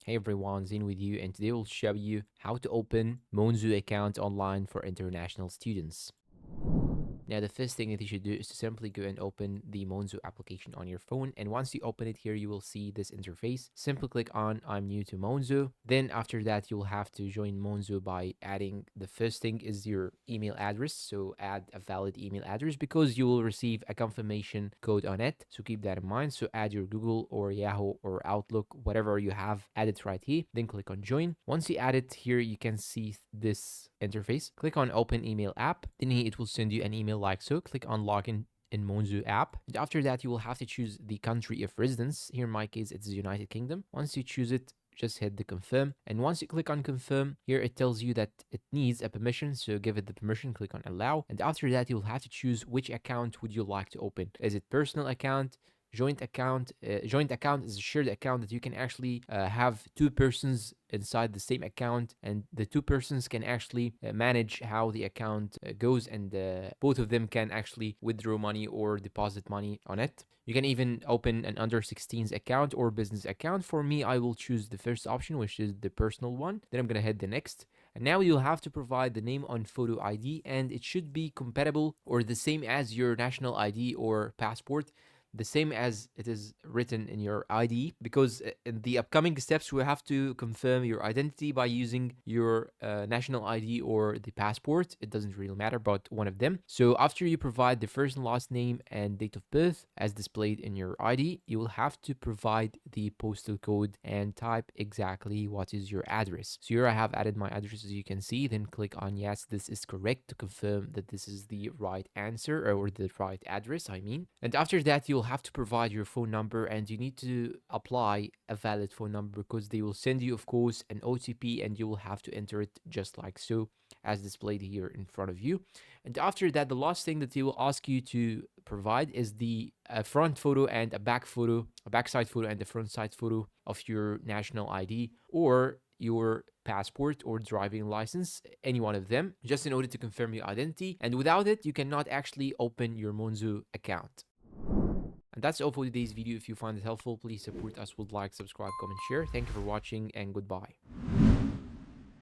Hey everyone, Zin with you, and today we'll show you how to open Monzo account online for international students. Now, the first thing that you should do is to simply go and open the Monzo application on your phone. And once you open it here, you will see this interface. Simply click on I'm new to Monzo. Then after that, you'll have to join Monzo by adding the first thing is your email address. So add a valid email address because you will receive a confirmation code on it. So keep that in mind. So add your Google or Yahoo or Outlook, whatever you have, add it right here. Then click on join. Once you add it here, you can see this interface. Click on open email app. Then it will send you an email like so. Click on login in Monzo app. And after that, you will have to choose the country of residence. Here in my case, it's the United Kingdom. Once you choose it, just hit the confirm. And once you click on confirm, here it tells you that it needs a permission. So give it the permission, click on allow. And after that, you'll have to choose which account would you like to open. Is it personal account? Joint account. Joint account is a shared account that you can actually have two persons inside the same account, and the two persons can actually manage how the account goes, and both of them can actually withdraw money or deposit money on it. You can even open an under 16s account or business account. For me, I will choose the first option, which is the personal one. Then I'm gonna hit the next. And now you'll have to provide the name on photo ID, and it should be compatible or the same as your national ID or passport, the same as it is written in your ID, because in the upcoming steps we have to confirm your identity by using your national ID or the passport. It doesn't really matter, but one of them. So after you provide the first and last name and date of birth as displayed in your ID, you will have to provide the postal code and type exactly what is your address. So here I have added my address, as you can see. Then click on yes, this is correct, to confirm that this is the right answer, or the right address, I mean. And after that, you'll have to provide your phone number, and you need to apply a valid phone number because they will send you, of course, an OTP, and you will have to enter it just like so, as displayed here in front of you. And after that, the last thing that they will ask you to provide is the front photo and a backside photo and a front side photo of your national ID or your passport or driving license, any one of them, just in order to confirm your identity. And without it, you cannot actually open your Monzo account. And that's all for today's video. If you find it helpful, please support us with like, subscribe, comment, share. Thank you for watching, and goodbye.